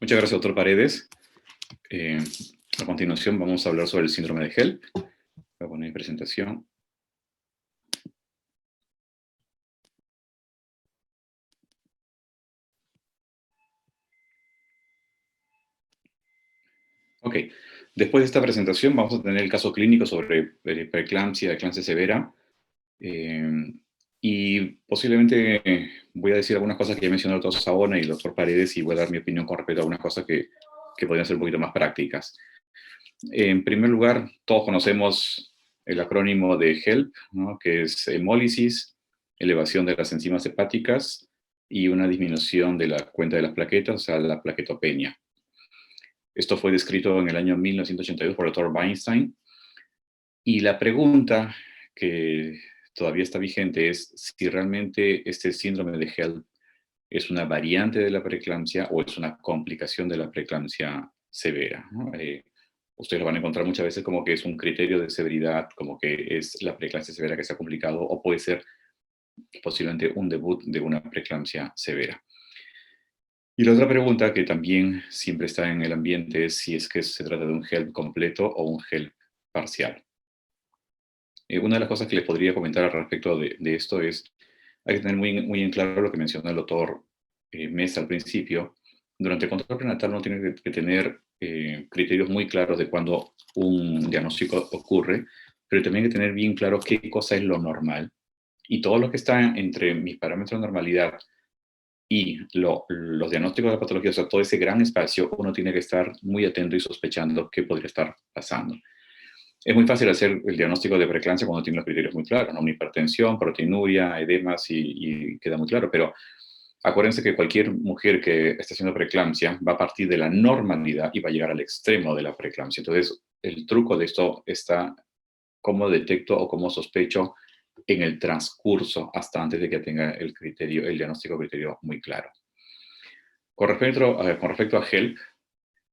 Muchas gracias, doctor Paredes. Eh, a continuación vamos a hablar sobre el síndrome de HELP. Voy a poner mi presentación. Ok, después de esta presentación vamos a tener el caso clínico sobre preeclampsia severa. Y posiblemente voy a decir algunas cosas que ya mencionó el doctor Sabona y el doctor Paredes, y voy a dar mi opinión con respecto a algunas cosas que podrían ser un poquito más prácticas. En primer lugar, todos conocemos el acrónimo de HELP, ¿no? Que es hemólisis, elevación de las enzimas hepáticas y una disminución de la cuenta de las plaquetas, o sea, la plaquetopenia. Esto fue descrito en el año 1982 por el doctor Weinstein. Y la pregunta que todavía está vigente es si realmente este síndrome de HELP es una variante de la preeclampsia o es una complicación de la preeclampsia severa, ¿no? Ustedes lo van a encontrar muchas veces como que es un criterio de severidad, como que es la preeclampsia severa que se ha complicado, o puede ser posiblemente un debut de una preeclampsia severa. Y la otra pregunta que también siempre está en el ambiente es si es que se trata de un HELP completo o un HELP parcial. Una de las cosas que les podría comentar al respecto de esto es, hay que tener muy en claro lo que mencionó el doctor Mesa al principio. Durante el control prenatal uno tiene que tener criterios muy claros de cuando un diagnóstico ocurre, pero también hay que tener bien claro qué cosa es lo normal. Y todo lo que está entre mis parámetros de normalidad y los diagnósticos de patología, o sea, todo ese gran espacio, uno tiene que estar muy atento y sospechando qué podría estar pasando. Es muy fácil hacer el diagnóstico de preeclampsia cuando tiene los criterios muy claros, ¿no? Una hipertensión, proteinuria, edemas y queda muy claro, pero acuérdense que cualquier mujer que esté haciendo preeclampsia va a partir de la normalidad y va a llegar al extremo de la preeclampsia. Entonces, el truco de esto está cómo detecto o cómo sospecho en el transcurso hasta antes de que tenga el diagnóstico criterio muy claro. Con respecto a HELP,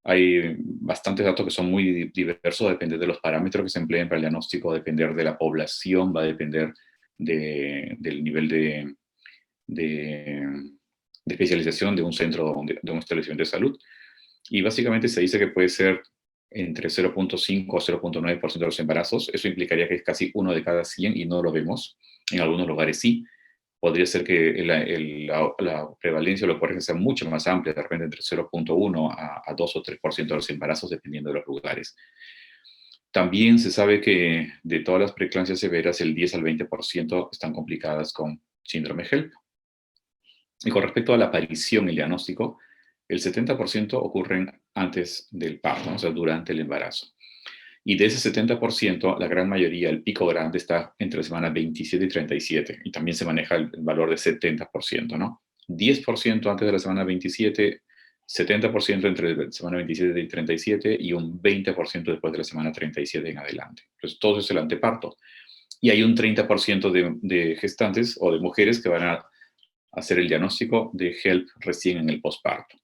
hay bastantes datos que son muy diversos, depende de los parámetros que se empleen para el diagnóstico, va a depender de la población, va a depender del nivel de especialización de un centro, de un establecimiento de salud. Y básicamente se dice que puede ser entre 0.5 o 0.9% de los embarazos. Eso implicaría que es casi 1 de cada 100 y no lo vemos. En algunos lugares sí. Podría ser que la prevalencia o la ocurrencia sea mucho más amplia, de repente entre 0.1 a 2 o 3% de los embarazos, dependiendo de los lugares. También se sabe que de todas las preeclampsias severas, el 10 al 20% están complicadas con síndrome HELP. Y con respecto a la aparición y el diagnóstico, el 70% ocurren antes del parto, o sea, durante el embarazo. Y de ese 70%, la gran mayoría, el pico grande, está entre la semana 27 y 37. Y también se maneja el valor de 70%, ¿no? 10% antes de la semana 27, 70% entre la semana 27 y 37 y un 20% después de la semana 37 en adelante. Entonces, todo es el anteparto. Y hay un 30% de gestantes o de mujeres que van a hacer el diagnóstico de HELP recién en el posparto.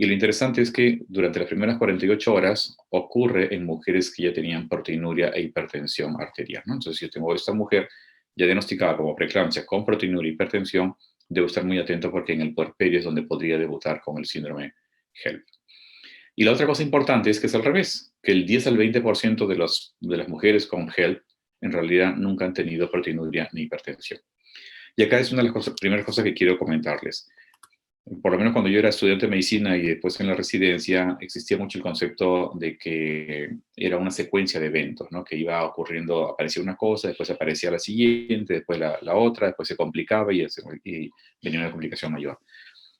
Y lo interesante es que durante las primeras 48 horas ocurre en mujeres que ya tenían proteinuria e hipertensión arterial, ¿no? Entonces, si yo tengo esta mujer ya diagnosticada como preeclampsia con proteinuria e hipertensión, debo estar muy atento porque en el puerperio es donde podría debutar con el síndrome HELP. Y la otra cosa importante es que es al revés, que el 10 al 20% de las mujeres con HELP en realidad nunca han tenido proteinuria ni hipertensión. Y acá es una de las primeras cosas que quiero comentarles. Por lo menos cuando yo era estudiante de medicina y después en la residencia, existía mucho el concepto de que era una secuencia de eventos, ¿no? Que iba ocurriendo, aparecía una cosa, después aparecía la siguiente, después la otra, después se complicaba y venía una complicación mayor.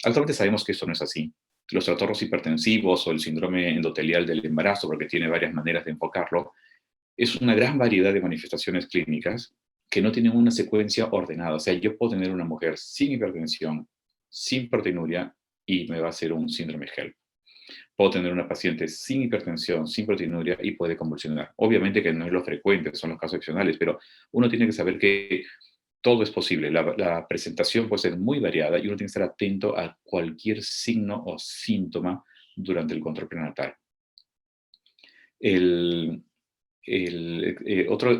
Actualmente sabemos que esto no es así. Los trastornos hipertensivos o el síndrome endotelial del embarazo, porque tiene varias maneras de enfocarlo, es una gran variedad de manifestaciones clínicas que no tienen una secuencia ordenada. O sea, yo puedo tener una mujer sin hipertensión, sin proteinuria, y me va a hacer un síndrome HELP. Puedo tener una paciente sin hipertensión, sin proteinuria y puede convulsionar. Obviamente que no es lo frecuente, son los casos excepcionales, pero uno tiene que saber que todo es posible. La presentación puede ser muy variada y uno tiene que estar atento a cualquier signo o síntoma durante el control prenatal.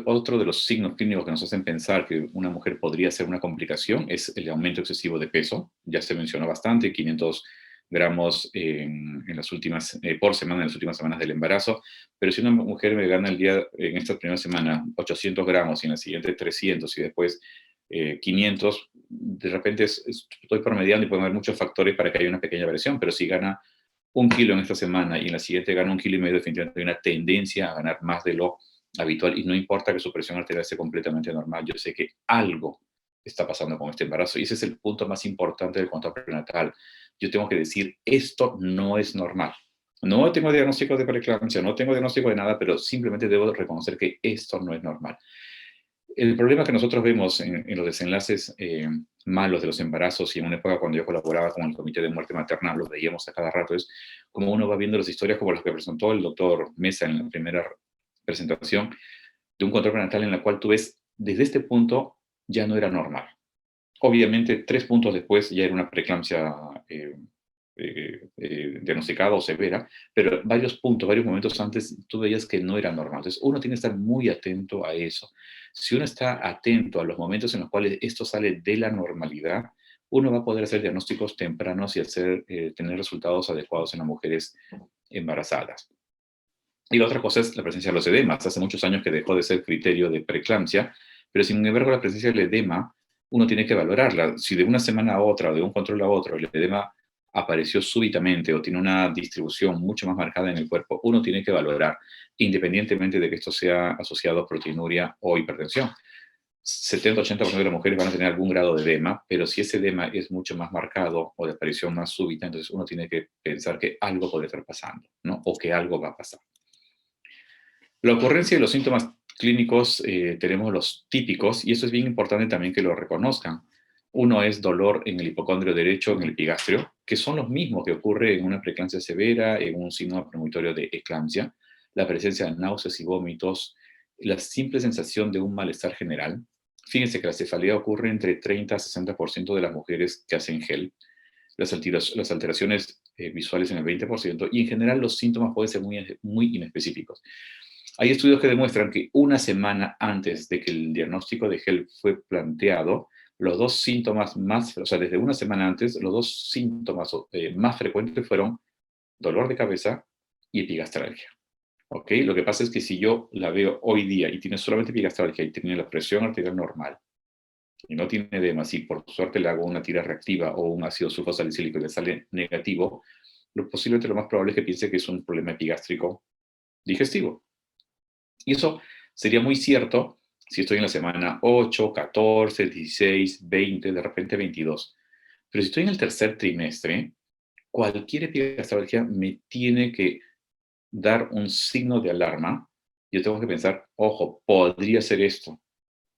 Otro de los signos clínicos que nos hacen pensar que una mujer podría ser una complicación es el aumento excesivo de peso. Ya se mencionó bastante, 500 gramos por semana en las últimas semanas del embarazo, pero si una mujer me gana en esta primera semana 800 gramos y en la siguiente 300 y después 500, de repente estoy promediando y pueden haber muchos factores para que haya una pequeña variación, pero si gana 1 kilo en esta semana y en la siguiente gana 1,5 kilos, definitivamente hay una tendencia a ganar más de lo habitual y no importa que su presión arterial sea completamente normal, yo sé que algo está pasando con este embarazo y ese es el punto más importante del control prenatal. Yo tengo que decir, esto no es normal. No tengo diagnóstico de preeclampsia, no tengo diagnóstico de nada, pero simplemente debo reconocer que esto no es normal. El problema que nosotros vemos en los desenlaces malos de los embarazos y en una época cuando yo colaboraba con el Comité de Muerte Materna, lo veíamos a cada rato, es como uno va viendo las historias como las que presentó el doctor Mesa en la primera presentación de un control prenatal en la cual tú ves, desde este punto ya no era normal. Obviamente, 3 puntos después ya era una preeclampsia diagnosticada o severa, pero varios puntos, varios momentos antes, tú veías que no era normal. Entonces, uno tiene que estar muy atento a eso. Si uno está atento a los momentos en los cuales esto sale de la normalidad, uno va a poder hacer diagnósticos tempranos y tener resultados adecuados en las mujeres embarazadas. Y la otra cosa es la presencia de los edemas. Hace muchos años que dejó de ser criterio de preeclampsia, pero sin embargo la presencia del edema uno tiene que valorarla. Si de una semana a otra o de un control a otro el edema apareció súbitamente o tiene una distribución mucho más marcada en el cuerpo, uno tiene que valorar, independientemente de que esto sea asociado a proteinuria o hipertensión. 70-80% de las mujeres van a tener algún grado de edema, pero si ese edema es mucho más marcado o de aparición más súbita, entonces uno tiene que pensar que algo puede estar pasando, ¿no? O que algo va a pasar. La ocurrencia de los síntomas clínicos, tenemos los típicos, y eso es bien importante también que lo reconozcan. Uno es dolor en el hipocondrio derecho, en el epigastrio, que son los mismos que ocurre en una preeclampsia severa, en un signo premonitorio de eclampsia, la presencia de náuseas y vómitos, la simple sensación de un malestar general. Fíjense que la cefalea ocurre entre 30 a 60% de las mujeres que hacen gel, las alteraciones visuales en el 20%, y en general los síntomas pueden ser muy inespecíficos. Hay estudios que demuestran que una semana antes de que el diagnóstico de gel fue planteado, los dos síntomas más, o sea, desde una semana antes, los dos síntomas más frecuentes fueron dolor de cabeza y epigastralgia. ¿Ok? Lo que pasa es que si yo la veo hoy día y tiene solamente epigastralgia y tiene la presión arterial normal y no tiene edema, si por suerte le hago una tira reactiva o un ácido sulfosalicílico y le sale negativo, posiblemente lo más probable es que piense que es un problema epigástrico digestivo. Y eso sería muy cierto si estoy en la semana 8, 14, 16, 20, de repente 22. Pero si estoy en el tercer trimestre, cualquier epigastralgia me tiene que dar un signo de alarma. Yo tengo que pensar, ojo, podría ser esto.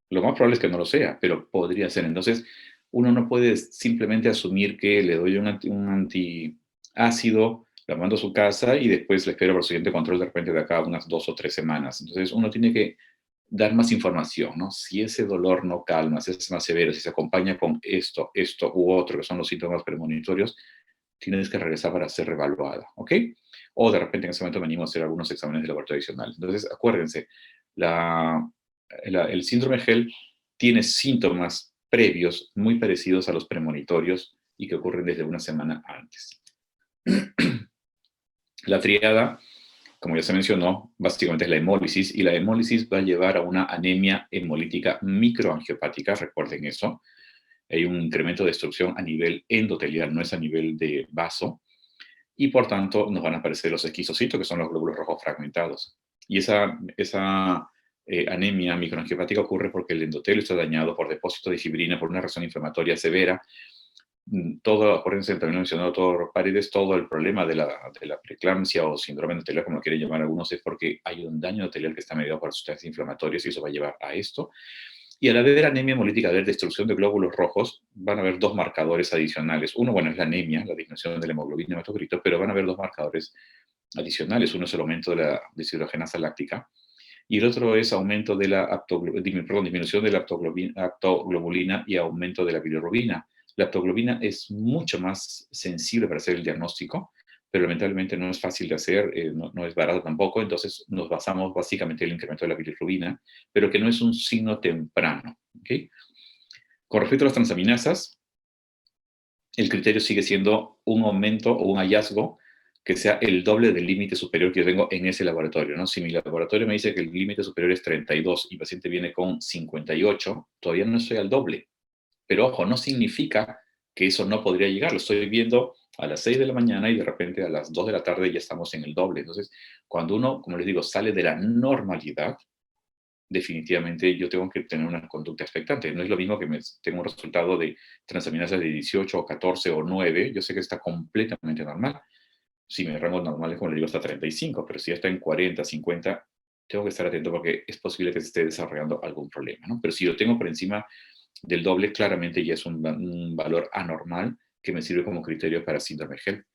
Lo más probable es que no lo sea, pero podría ser. Entonces, uno no puede simplemente asumir que le doy un antiácido, la mando a su casa y después le espero por el siguiente control de repente de acá a unas 2 o 3 semanas. Entonces, uno tiene que dar más información, ¿no? Si ese dolor no calma, si es más severo, si se acompaña con esto u otro, que son los síntomas premonitorios, tienes que regresar para ser revaluada, ¿ok? O de repente en ese momento venimos a hacer algunos exámenes de laboratorio adicionales. Entonces, acuérdense, el síndrome GEL tiene síntomas previos muy parecidos a los premonitorios y que ocurren desde una semana antes. La triada, como ya se mencionó, básicamente es la hemólisis, y la hemólisis va a llevar a una anemia hemolítica microangiopática, recuerden eso. Hay un incremento de destrucción a nivel endotelial, no es a nivel de vaso, y por tanto nos van a aparecer los esquizocitos, que son los glóbulos rojos fragmentados. Y esa anemia microangiopática ocurre porque el endotelio está dañado por depósito de fibrina, por una reacción inflamatoria severa. Todo, acuérdense, también he mencionado todo, Paredes, todo el problema de la preeclampsia o síndrome endotelial, como lo quieren llamar algunos, es porque hay un daño endotelial que está mediado por sustancias inflamatorias y eso va a llevar a esto. Y al haber anemia hemolítica, al haber destrucción de glóbulos rojos, van a haber dos marcadores adicionales. Uno, bueno, es la anemia, la disminución de la hemoglobina hematocrito, pero van a haber dos marcadores adicionales. Uno es el aumento de la deshidrogenasa láctica y el otro es aumento de la disminución de la aptoglobulina y aumento de la bilirrubina. La aptoglobina es mucho más sensible para hacer el diagnóstico, pero lamentablemente no es fácil de hacer, no es barato tampoco, entonces nos basamos básicamente en el incremento de la bilirrubina, pero que no es un signo temprano. ¿Okay? Con respecto a las transaminasas, el criterio sigue siendo un aumento o un hallazgo que sea el doble del límite superior que yo tengo en ese laboratorio, ¿no? Si mi laboratorio me dice que el límite superior es 32 y el paciente viene con 58, todavía no estoy al doble. Pero ojo, no significa que eso no podría llegar. Lo estoy viendo a las 6 de la mañana y de repente a las 2 de la tarde ya estamos en el doble. Entonces, cuando uno, como les digo, sale de la normalidad, definitivamente yo tengo que tener una conducta expectante. No es lo mismo que tengo un resultado de transaminasas de 18 o 14 o 9. Yo sé que está completamente normal. Si mi rango normal es, como le digo, hasta 35, pero si ya está en 40, 50, tengo que estar atento porque es posible que se esté desarrollando algún problema, ¿no? Pero si lo tengo por encima del doble, claramente ya es un valor anormal que me sirve como criterio para síndrome HELP.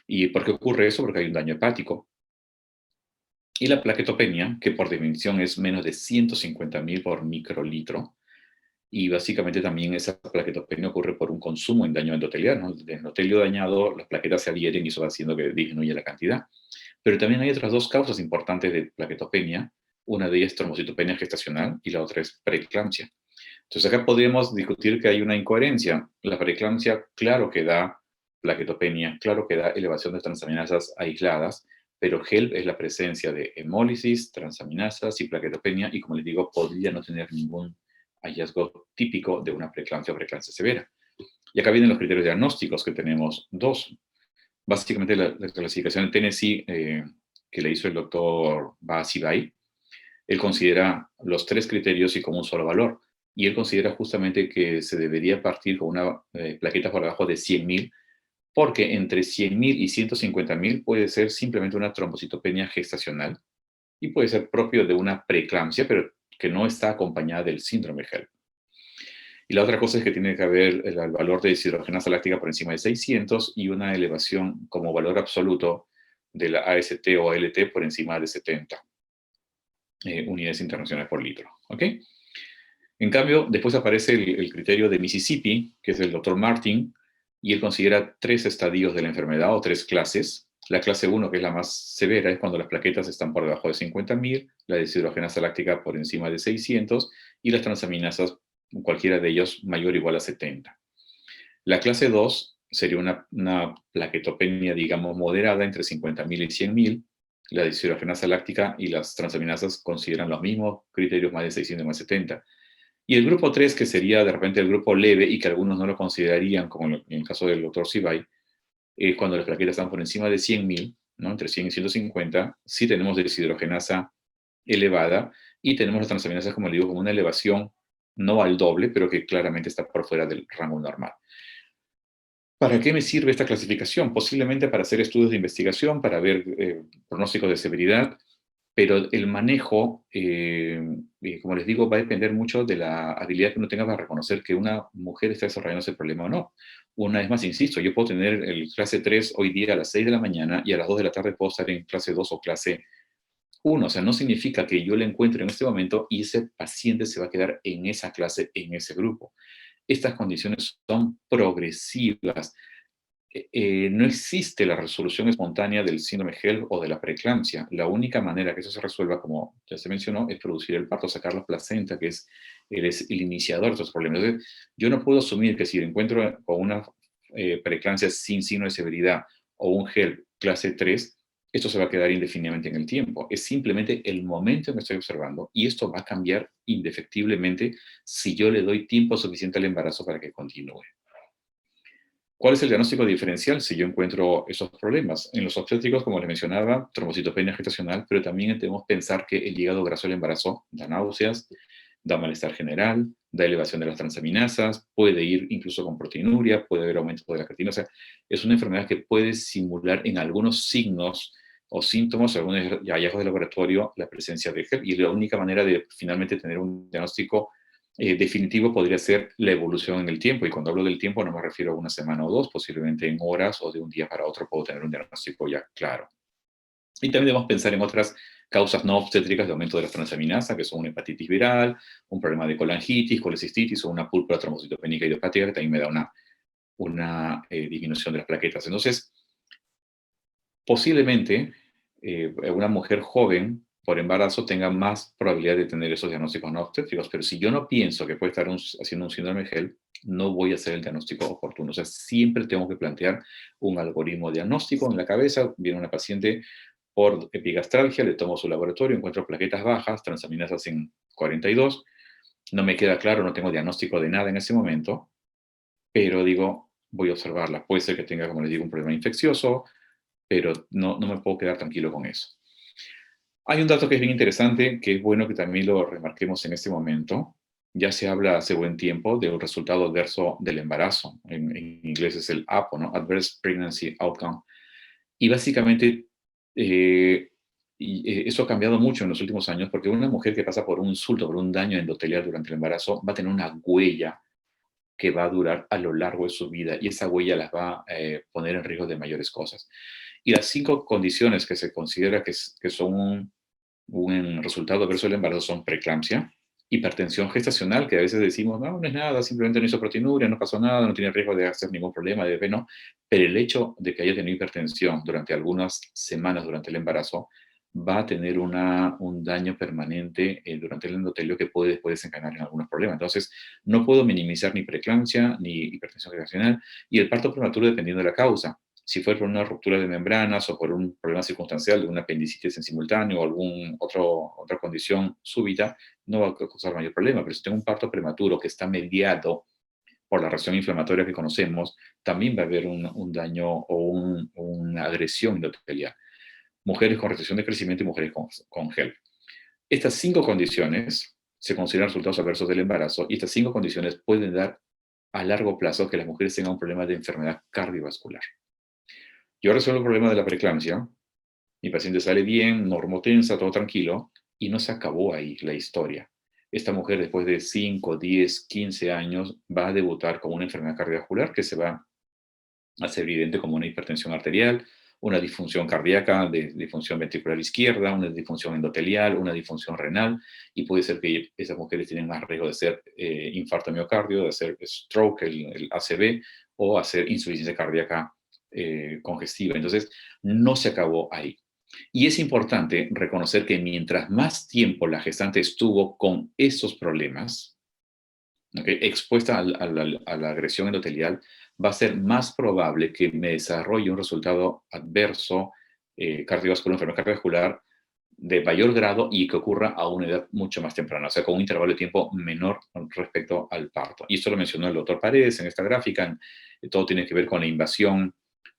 ¿Y por qué ocurre eso? Porque hay un daño hepático. Y la plaquetopenia, que por definición es menos de 150.000 por microlitro, y básicamente también esa plaquetopenia ocurre por un consumo en daño endotelial, ¿no? El endotelio dañado, las plaquetas se adhieren y eso va haciendo que disminuya la cantidad. Pero también hay otras dos causas importantes de plaquetopenia. Una de ellas es trombocitopenia gestacional y la otra es preeclampsia. Entonces acá podríamos discutir que hay una incoherencia. La preeclampsia, claro que da plaquetopenia, claro que da elevación de transaminasas aisladas, pero HELP es la presencia de hemólisis, transaminasas y plaquetopenia, y como les digo, podría no tener ningún hallazgo típico de una preeclampsia o preeclampsia severa. Y acá vienen los criterios diagnósticos, que tenemos dos. Básicamente la clasificación de Tennessee que le hizo el doctor Basibay, él considera los tres criterios y como un solo valor. Y él considera justamente que se debería partir con una plaqueta por debajo de 100.000, porque entre 100.000 y 150.000 puede ser simplemente una trombocitopenia gestacional y puede ser propio de una preeclampsia, pero que no está acompañada del síndrome HELP. Y la otra cosa es que tiene que haber el valor de deshidrogenasa láctica por encima de 600 y una elevación como valor absoluto de la AST o ALT por encima de 70 unidades internacionales por litro. ¿Ok? En cambio, después aparece el criterio de Mississippi, que es del doctor Martin, y él considera tres estadios de la enfermedad o tres clases. La clase 1, que es la más severa, es cuando las plaquetas están por debajo de 50.000, la deshidrogenasa láctica por encima de 600 y las transaminasas, cualquiera de ellos, mayor o igual a 70. La clase 2 sería una plaquetopenia, digamos, moderada entre 50.000 y 100.000. La deshidrogenasa láctica y las transaminasas consideran los mismos criterios, más de 600 más 70. Y el grupo 3, que sería de repente el grupo leve y que algunos no lo considerarían, como en el caso del doctor Sibay, es cuando las plaquetas están por encima de 100.000, ¿no? Entre 100 y 150, sí tenemos deshidrogenasa elevada y tenemos las transaminasas, como le digo, como una elevación no al doble, pero que claramente está por fuera del rango normal. ¿Para qué me sirve esta clasificación? Posiblemente para hacer estudios de investigación, para ver pronósticos de severidad, pero el manejo, como les digo, va a depender mucho de la habilidad que uno tenga para reconocer que una mujer está desarrollando ese problema o no. Una vez más, insisto, yo puedo tener el clase 3 hoy día a las 6 de la mañana y a las 2 de la tarde puedo estar en clase 2 o clase 1. O sea, no significa que yo le encuentre en este momento y ese paciente se va a quedar en esa clase, en ese grupo. Estas condiciones son progresivas. No existe la resolución espontánea del síndrome HELP o de la preeclampsia. La única manera que eso se resuelva, como ya se mencionó, es producir el parto, sacar la placenta, que es el iniciador de estos problemas. Entonces, yo no puedo asumir que si encuentro con una preeclampsia sin signo de severidad o un HELP clase 3, esto se va a quedar indefinidamente en el tiempo. Es simplemente el momento en que estoy observando y esto va a cambiar indefectiblemente si yo le doy tiempo suficiente al embarazo para que continúe. ¿Cuál es el diagnóstico diferencial si yo encuentro esos problemas? En los obstétricos, como les mencionaba, trombocitopenia gestacional, pero también debemos pensar que el hígado graso del embarazo da náuseas, da malestar general, da elevación de las transaminasas, puede ir incluso con proteinuria, puede haber aumento de la creatina. O sea, es una enfermedad que puede simular en algunos signos o síntomas, algunos hallazgos de laboratorio, la presencia de HELP. Y la única manera de finalmente tener un diagnóstico definitivo podría ser la evolución en el tiempo. Y cuando hablo del tiempo no me refiero a una semana o dos, posiblemente en horas o de un día para otro puedo tener un diagnóstico ya claro. Y también debemos pensar en otras causas no obstétricas de aumento de las transaminasas, que son una hepatitis viral, un problema de colangitis, colecistitis o una púrpura trombocitopénica idiopática, que también me da una disminución de las plaquetas. Entonces, posiblemente una mujer joven por embarazo tenga más probabilidad de tener esos diagnósticos no obstétricos. Pero si yo no pienso que puede estar haciendo un síndrome de HELP, no voy a hacer el diagnóstico oportuno. O sea, siempre tengo que plantear un algoritmo diagnóstico en la cabeza. Viene una paciente por epigastralgia, le tomo su laboratorio, encuentro plaquetas bajas, transaminasas en 42. No me queda claro, no tengo diagnóstico de nada en ese momento, pero digo, voy a observarla. Puede ser que tenga, como les digo, un problema infeccioso, pero no me puedo quedar tranquilo con eso. Hay un dato que es bien interesante, que es bueno que también lo remarquemos en este momento. Ya se habla hace buen tiempo de un resultado adverso del embarazo. En inglés es el APO, ¿no? Adverse Pregnancy Outcome. Y básicamente, eso ha cambiado mucho en los últimos años, porque una mujer que pasa por un insulto, por un daño endotelial durante el embarazo, va a tener una huella que va a durar a lo largo de su vida, y esa huella las va a poner en riesgo de mayores cosas. Y las 5 condiciones que se considera que son un resultado adverso del embarazo son preeclampsia, hipertensión gestacional, que a veces decimos, no, no es nada, simplemente no hizo proteinuria, no pasó nada, no tiene riesgo de hacer ningún problema de bebé, no. Pero el hecho de que haya tenido hipertensión durante algunas semanas durante el embarazo va a tener un daño permanente durante el endotelio que puede después desencadenar en algunos problemas. Entonces, no puedo minimizar ni preeclampsia ni hipertensión gestacional, y el parto prematuro dependiendo de la causa. Si fue por una ruptura de membranas o por un problema circunstancial de una apendicitis en simultáneo o otra condición súbita, no va a causar mayor problema. Pero si tengo un parto prematuro que está mediado por la reacción inflamatoria que conocemos, también va a haber un daño o una agresión endotelial. Mujeres con restricción de crecimiento y mujeres con HELP. Estas 5 condiciones se consideran resultados adversos del embarazo, y estas 5 condiciones pueden dar a largo plazo que las mujeres tengan un problema de enfermedad cardiovascular. Yo resuelvo el problema de la preeclampsia, mi paciente sale bien, normotensa, todo tranquilo, y no se acabó ahí la historia. Esta mujer, después de 5, 10, 15 años, va a debutar con una enfermedad cardiovascular que se va a hacer evidente como una hipertensión arterial, una disfunción cardíaca, de disfunción ventricular izquierda, una disfunción endotelial, una disfunción renal, y puede ser que esas mujeres tienen más riesgo de hacer infarto miocardio, de hacer stroke, el ACV, o hacer insuficiencia cardíaca congestiva. Entonces, no se acabó ahí. Y es importante reconocer que mientras más tiempo la gestante estuvo con esos problemas, ¿okay?, expuesta a la agresión endotelial, va a ser más probable que me desarrolle un resultado adverso cardiovascular, enfermedad cardiovascular de mayor grado, y que ocurra a una edad mucho más temprana, o sea, con un intervalo de tiempo menor respecto al parto. Y esto lo mencionó el doctor Paredes en esta gráfica. Todo tiene que ver con la invasión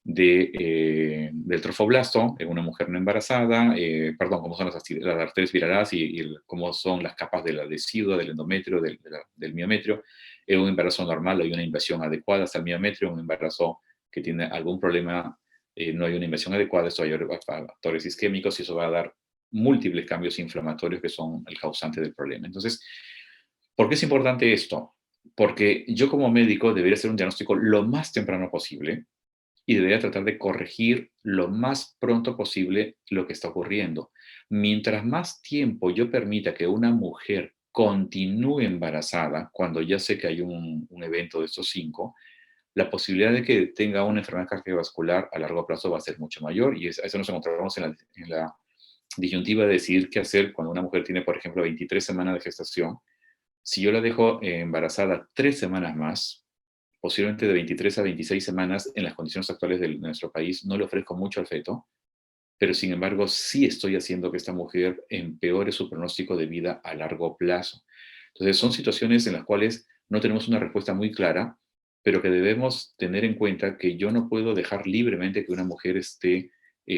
del trofoblasto en una mujer no embarazada, perdón, cómo son las arterias virales y cómo son las capas de la decidua, del endometrio, del miometrio. En un embarazo normal hay una invasión adecuada hasta el miometrio. En un embarazo que tiene algún problema, no hay una invasión adecuada, esto hay factores isquémicos, y eso va a dar múltiples cambios inflamatorios que son el causante del problema. Entonces, ¿por qué es importante esto? Porque yo como médico debería hacer un diagnóstico lo más temprano posible, y debería tratar de corregir lo más pronto posible lo que está ocurriendo. Mientras más tiempo yo permita que una mujer continúe embarazada, cuando ya sé que hay un evento de estos 5, la posibilidad de que tenga una enfermedad cardiovascular a largo plazo va a ser mucho mayor, y a eso nos encontramos en la disyuntiva de decidir qué hacer cuando una mujer tiene, por ejemplo, 23 semanas de gestación. Si yo la dejo embarazada 3 semanas más, posiblemente de 23 a 26 semanas, en las condiciones actuales de nuestro país, no le ofrezco mucho al feto, pero sin embargo sí estoy haciendo que esta mujer empeore su pronóstico de vida a largo plazo. Entonces son situaciones en las cuales no tenemos una respuesta muy clara, pero que debemos tener en cuenta que yo no puedo dejar libremente que una mujer esté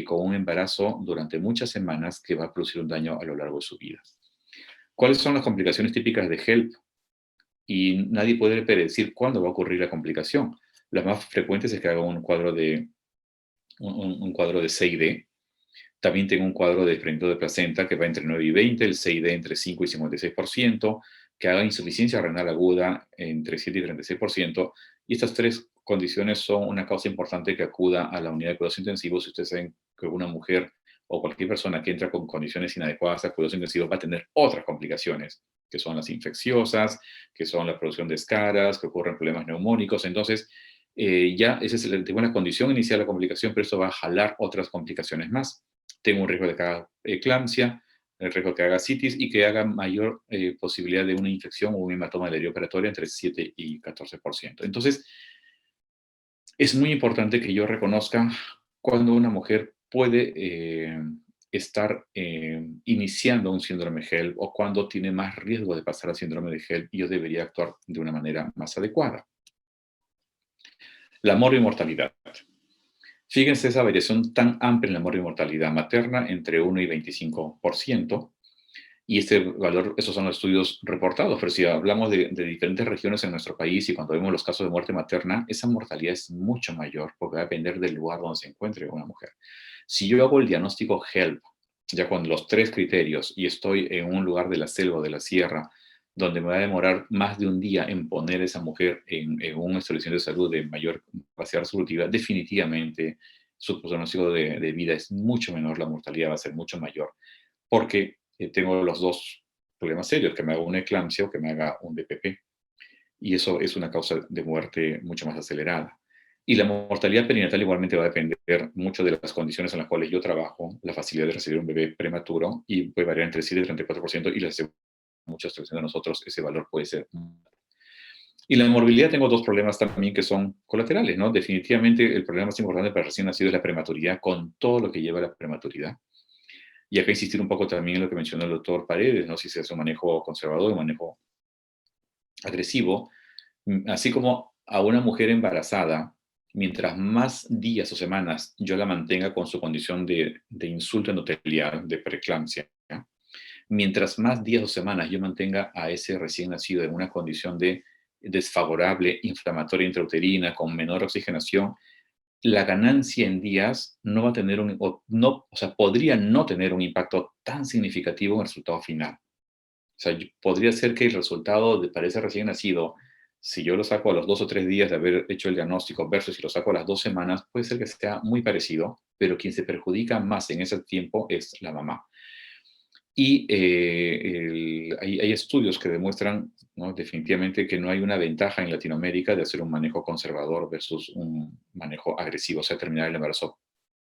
con un embarazo durante muchas semanas, que va a producir un daño a lo largo de su vida. ¿Cuáles son las complicaciones típicas de HELP? Y nadie puede predecir cuándo va a ocurrir la complicación. Las más frecuentes es que haga un cuadro de CID. También tengo un cuadro de desprendimiento de placenta que va entre 9 y 20, el CID entre 5 y 56%, que haga insuficiencia renal aguda entre 7 y 36%. Y estas 3 condiciones son una causa importante que acuda a la unidad de cuidados intensivos. Si ustedes saben que una mujer o cualquier persona que entra con condiciones inadecuadas a cuidados intensivos va a tener otras complicaciones, que son las infecciosas, que son la producción de escaras, que ocurren problemas neumónicos. Entonces, ya esa es tengo una condición inicial de la complicación, pero esto va a jalar otras complicaciones más. Tengo un riesgo de cada eclampsia, el riesgo que haga citis y que haga mayor posibilidad de una infección o un hematoma de la herida operatoria entre 7 y 14%. Entonces, es muy importante que yo reconozca cuando una mujer puede estar iniciando un síndrome HELP o cuando tiene más riesgo de pasar al síndrome de HELP y yo debería actuar de una manera más adecuada. La morbimortalidad. Fíjense esa variación tan amplia en la morbimortalidad materna entre 1 y 25%. Y este valor, esos son los estudios reportados, pero si hablamos de diferentes regiones en nuestro país y cuando vemos los casos de muerte materna, esa mortalidad es mucho mayor porque va a depender del lugar donde se encuentre una mujer. Si yo hago el diagnóstico HELP, ya con los 3 criterios, y estoy en un lugar de la selva o de la sierra, donde me va a demorar más de un día en poner a esa mujer en una establecimiento de salud de mayor capacidad resolutiva, definitivamente su pronóstico de vida es mucho menor, la mortalidad va a ser mucho mayor, porque tengo los dos problemas serios, que me haga una eclampsia o que me haga un DPP. Y eso es una causa de muerte mucho más acelerada. Y la mortalidad perinatal igualmente va a depender mucho de las condiciones en las cuales yo trabajo, la facilidad de recibir un bebé prematuro, y puede variar entre 7 y 34%, y muchas veces de nosotros ese valor puede ser. Y la morbilidad, tengo dos problemas también que son colaterales, ¿no? Definitivamente el problema más importante para el recién nacido es la prematuridad, con todo lo que lleva la prematuridad. Y acá insistir un poco también en lo que mencionó el doctor Paredes, ¿no? Si se hace un manejo conservador, un manejo agresivo, así como a una mujer embarazada, mientras más días o semanas yo la mantenga con su condición de insulto endotelial, de preeclampsia, ¿ya? Mientras más días o semanas yo mantenga a ese recién nacido en una condición de desfavorable, inflamatoria intrauterina, con menor oxigenación, la ganancia en días no va a tener o sea, podría no tener un impacto tan significativo en el resultado final. O sea, podría ser que el resultado para ese recién nacido, si yo lo saco a los 2 o 3 días de haber hecho el diagnóstico versus si lo saco a las 2 semanas, puede ser que sea muy parecido, pero quien se perjudica más en ese tiempo es la mamá. Y hay estudios que demuestran, ¿no? Definitivamente que no hay una ventaja en Latinoamérica de hacer un manejo conservador versus un manejo agresivo, o sea, terminar el embarazo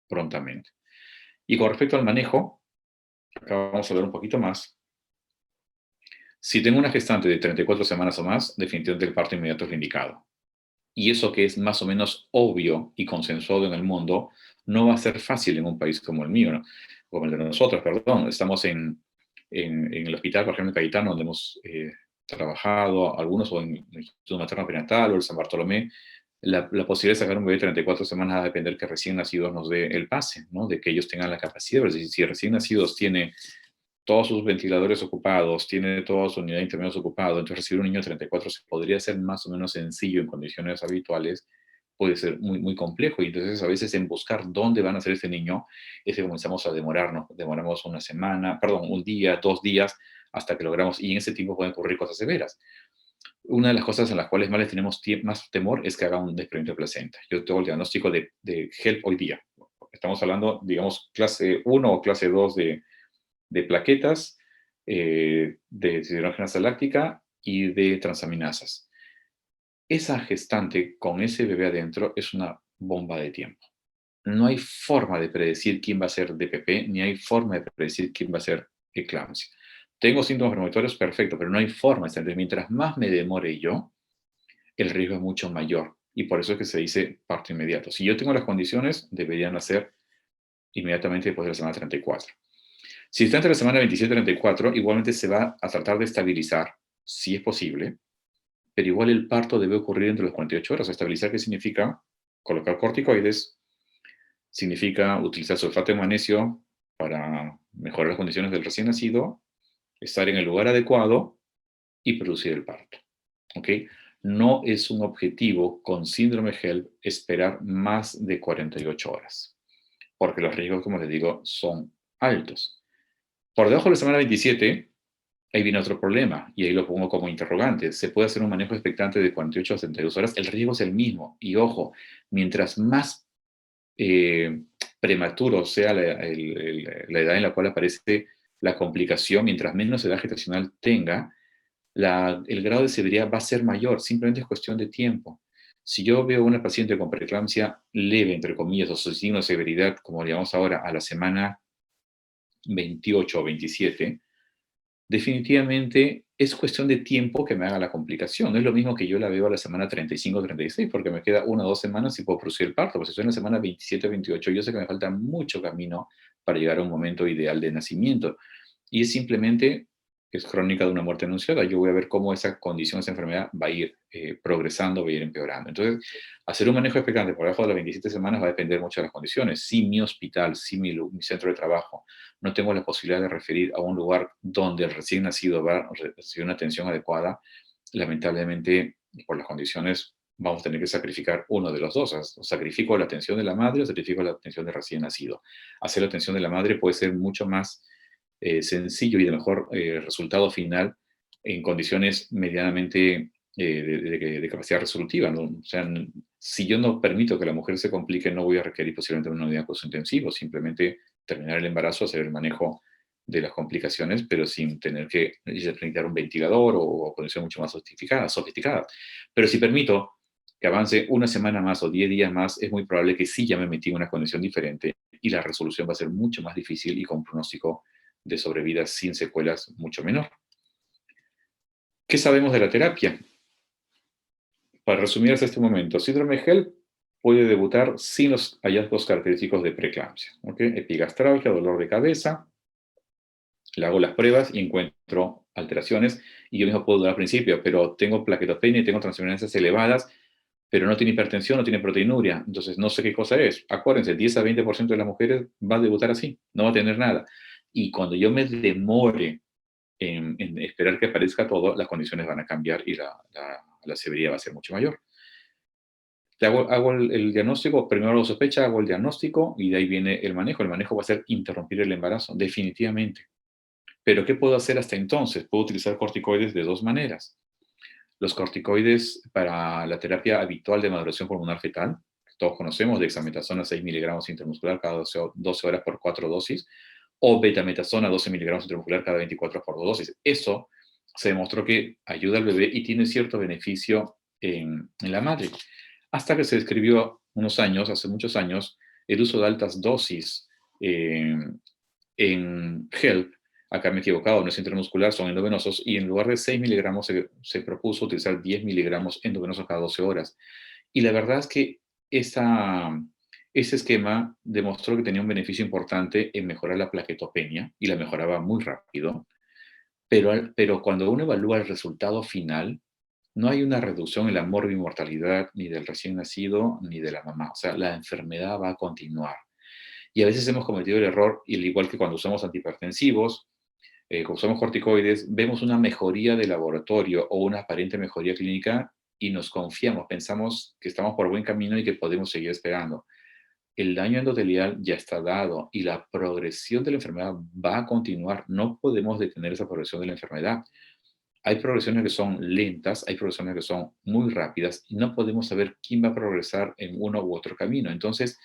prontamente. Y con respecto al manejo, acá vamos a ver un poquito más. Si tengo una gestante de 34 semanas o más, definitivamente el parto inmediato es lo indicado. Y eso que es más o menos obvio y consensuado en el mundo, no va a ser fácil en un país como el mío, ¿no? Como el de nosotros, perdón. Estamos en el hospital, por ejemplo, en Cayetano, donde hemos trabajado, algunos, o en el Instituto Materno Perinatal o el San Bartolomé, la posibilidad de sacar un bebé de 34 semanas va a depender que recién nacidos nos dé el pase, ¿no? De que ellos tengan la capacidad. Es decir, si recién nacidos tiene todos sus ventiladores ocupados, tiene toda su unidad de intermedios ocupado, entonces recibir un niño de 34 podría ser más o menos sencillo en condiciones habituales, puede ser muy, muy complejo. Y entonces a veces en buscar dónde van a ser ese niño, es que comenzamos a demoramos una semana, perdón, un día, 2 días, hasta que logramos, y en ese tiempo pueden ocurrir cosas severas. Una de las cosas en las cuales más les tenemos más temor es que haga un desprendimiento de placenta. Yo tengo el diagnóstico de HELP hoy día. Estamos hablando, digamos, clase 1 o clase 2 de plaquetas, de deshidrogenasa láctica y de transaminasas. Esa gestante con ese bebé adentro es una bomba de tiempo. No hay forma de predecir quién va a ser DPP, ni hay forma de predecir quién va a ser eclampsia. Tengo síntomas premonitorios, perfecto, pero no hay forma. Entonces, mientras más me demore yo, el riesgo es mucho mayor. Y por eso es que se dice parto inmediato. Si yo tengo las condiciones, deberían hacer inmediatamente después de la semana 34. Si está entre la semana 27 y 34, igualmente se va a tratar de estabilizar, si es posible, pero igual el parto debe ocurrir entre las 48 horas. ¿Estabilizar qué significa? Colocar corticoides, significa utilizar sulfato de magnesio para mejorar las condiciones del recién nacido, estar en el lugar adecuado y producir el parto. ¿Ok? No es un objetivo con síndrome HELP esperar más de 48 horas, porque los riesgos, como les digo, son altos. Por debajo de la semana 27, ahí viene otro problema, y ahí lo pongo como interrogante. ¿Se puede hacer un manejo expectante de 48 a 72 horas? El riesgo es el mismo. Y ojo, mientras más prematuro sea la edad en la cual aparece la complicación, mientras menos edad gestacional tenga, el grado de severidad va a ser mayor. Simplemente es cuestión de tiempo. Si yo veo una paciente con preeclampsia leve, entre comillas, o su signo de severidad, como llamamos ahora, a la semana 28 o 27, definitivamente es cuestión de tiempo que me haga la complicación. No es lo mismo que yo la veo a la semana 35 o 36, porque me queda 1 o 2 semanas y puedo producir el parto. Pues si estoy en la semana 27 o 28, yo sé que me falta mucho camino para llegar a un momento ideal de nacimiento. Y es simplemente, es crónica de una muerte anunciada. Yo voy a ver cómo esa condición, esa enfermedad va a ir progresando, va a ir empeorando. Entonces, hacer un manejo expectante por debajo de las 27 semanas va a depender mucho de las condiciones. Si mi hospital, si mi centro de trabajo no tengo la posibilidad de referir a un lugar donde el recién nacido va a recibir una atención adecuada, lamentablemente, por las condiciones, vamos a tener que sacrificar uno de los dos. O sacrifico la atención de la madre o sacrifico la atención del recién nacido. Hacer la atención de la madre puede ser mucho más sencillo y de mejor resultado final en condiciones medianamente de capacidad resolutiva, ¿no? O sea, si yo no permito que la mujer se complique, no voy a requerir posiblemente una unidad de cuidados intensivos, simplemente terminar el embarazo, hacer el manejo de las complicaciones, pero sin tener que necesitar un ventilador o condiciones mucho más sofisticadas. Pero si permito que avance 1 semana más o 10 días más, es muy probable que sí ya me metí en una condición diferente y la resolución va a ser mucho más difícil y con un pronóstico de sobrevida sin secuelas mucho menor. ¿Qué sabemos de la terapia? Para resumir hasta este momento, síndrome de HELP puede debutar sin los hallazgos característicos de preeclampsia. ¿Okay? Epigastralgia, dolor de cabeza, le hago las pruebas y encuentro alteraciones y yo mismo puedo dudar al principio, pero tengo plaquetopenia y tengo transaminancias elevadas, pero no tiene hipertensión, no tiene proteinuria, entonces no sé qué cosa es. Acuérdense, 10 a 20% de las mujeres va a debutar así, no va a tener nada. Y cuando yo me demore en esperar que aparezca todo, las condiciones van a cambiar y la severidad va a ser mucho mayor. Hago el diagnóstico, primero lo sospecha, hago el diagnóstico y de ahí viene el manejo. El manejo va a ser interrumpir el embarazo, definitivamente. Pero ¿qué puedo hacer hasta entonces? Puedo utilizar corticoides de dos maneras. Los corticoides para la terapia habitual de maduración pulmonar fetal, que todos conocemos, dexametasona 6 miligramos intramuscular cada 12 horas por 4 dosis, o betametasona 12 miligramos intramuscular cada 24 por 2 dosis. Eso se demostró que ayuda al bebé y tiene cierto beneficio en la madre. Hasta que se describió unos años, hace muchos años, el uso de altas dosis en HELP. Acá me he equivocado, no es intramuscular, son endovenosos, y en lugar de 6 miligramos se propuso utilizar 10 miligramos endovenosos cada 12 horas. Y la verdad es que ese esquema demostró que tenía un beneficio importante en mejorar la plaquetopenia, y la mejoraba muy rápido, pero cuando uno evalúa el resultado final, no hay una reducción en la morbimortalidad ni del recién nacido ni de la mamá. O sea, la enfermedad va a continuar. Y a veces hemos cometido el error, y al igual que cuando usamos antihipertensivos, cuando usamos corticoides, vemos una mejoría de laboratorio o una aparente mejoría clínica y nos confiamos, pensamos que estamos por buen camino y que podemos seguir esperando. El daño endotelial ya está dado y la progresión de la enfermedad va a continuar. No podemos detener esa progresión de la enfermedad. Hay progresiones que son lentas, hay progresiones que son muy rápidas y no podemos saber quién va a progresar en uno u otro camino. Entonces,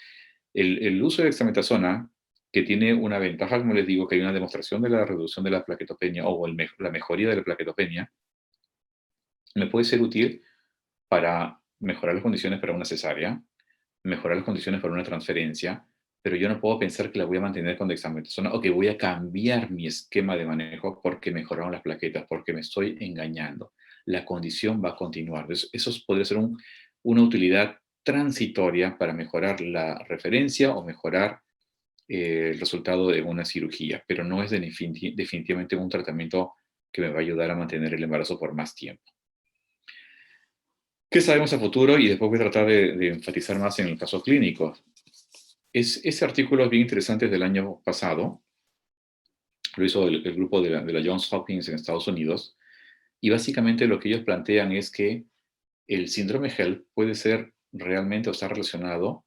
el uso de dexametasona, que tiene una ventaja, como les digo, que hay una demostración de la reducción de la plaquetopenia o la mejoría de la plaquetopenia, me puede ser útil para mejorar las condiciones para una cesárea, mejorar las condiciones para una transferencia, pero yo no puedo pensar que la voy a mantener con dexametasona o que voy a cambiar mi esquema de manejo porque mejoraron las plaquetas, porque me estoy engañando. La condición va a continuar. Entonces, eso podría ser una utilidad transitoria para mejorar la referencia o mejorar el resultado de una cirugía, pero no es definitivamente un tratamiento que me va a ayudar a mantener el embarazo por más tiempo. ¿Qué sabemos a futuro? Y después voy a tratar de enfatizar más en el caso clínico. Ese artículo es bien interesante, del año pasado. Lo hizo el grupo de la Johns Hopkins en Estados Unidos. Y básicamente lo que ellos plantean es que el síndrome HELP puede ser realmente o estar relacionado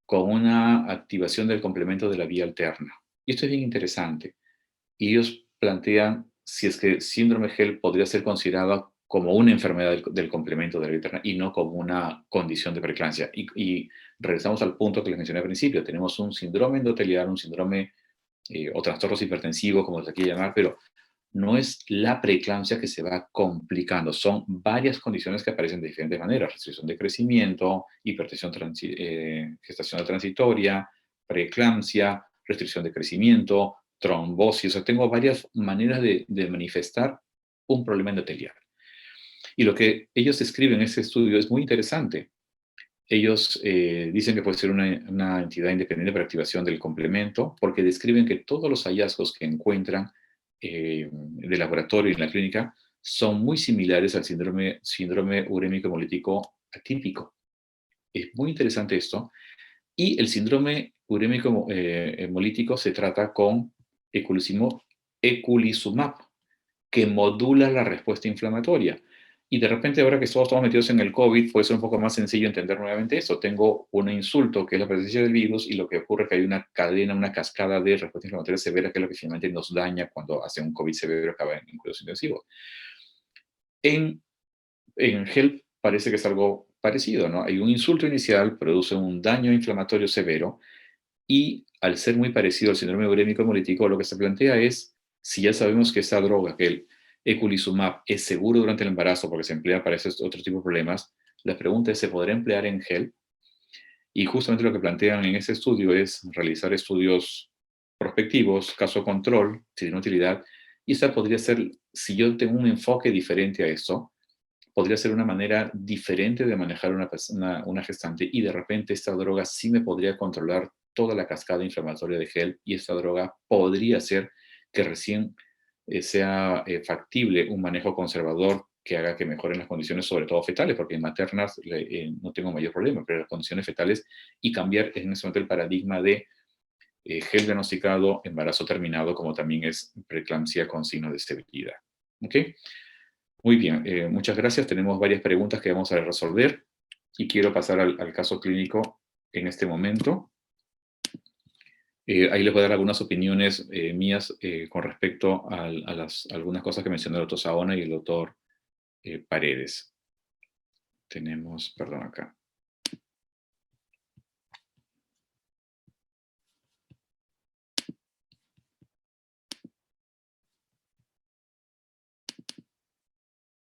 con una activación del complemento de la vía alterna. Y esto es bien interesante. Y ellos plantean si es que síndrome HELP podría ser considerado como una enfermedad del complemento de la vía alterna y no como una condición de preeclampsia. Y regresamos al punto que les mencioné al principio. Tenemos un síndrome endotelial, un síndrome o trastornos hipertensivos, como se quiere llamar, pero no es la preeclampsia que se va complicando. Son varias condiciones que aparecen de diferentes maneras. Restricción de crecimiento, hipertensión gestacional transitoria, preeclampsia, restricción de crecimiento, trombosis, o sea, tengo varias maneras de manifestar un problema endotelial. Y lo que ellos escriben en ese estudio es muy interesante. Ellos dicen que puede ser una entidad independiente para activación del complemento, porque describen que todos los hallazgos que encuentran de laboratorio y en la clínica son muy similares al síndrome urémico hemolítico atípico. Es muy interesante esto. Y el síndrome urémico hemolítico se trata con eculizumab, que modula la respuesta inflamatoria. Y de repente, ahora que todos estamos metidos en el COVID, puede ser un poco más sencillo entender nuevamente eso. Tengo un insulto, que es la presencia del virus, y lo que ocurre es que hay una cadena, una cascada de respuesta inflamatoria severa, que es lo que finalmente nos daña cuando hace un COVID severo, acaba en cuidados intensivos. En, en HELP parece que es algo parecido, ¿no? Hay un insulto inicial, produce un daño inflamatorio severo, y al ser muy parecido al síndrome urémico hemolítico, lo que se plantea es, si ya sabemos que esa droga, que el eculizumab, es seguro durante el embarazo porque se emplea para esos otro tipo de problemas, la pregunta es, ¿se podrá emplear en HELP? Y justamente lo que plantean en ese estudio es realizar estudios prospectivos, caso control, si tiene utilidad, y esa podría ser, si yo tengo un enfoque diferente a esto, podría ser una manera diferente de manejar una gestante, y de repente esta droga sí me podría controlar toda la cascada inflamatoria de HELP, y esta droga podría ser que recién sea factible un manejo conservador que haga que mejoren las condiciones, sobre todo fetales, porque en maternas no tengo mayor problema, pero las condiciones fetales, y cambiar en ese momento el paradigma de HELP diagnosticado, embarazo terminado, como también es preeclampsia con signo de esterilidad. ¿Ok? Muy bien, muchas gracias. Tenemos varias preguntas que vamos a resolver y quiero pasar al caso clínico en este momento. Ahí les voy a dar algunas opiniones mías con respecto a algunas cosas que mencionó el doctor Saona y el doctor Paredes. Tenemos, perdón acá.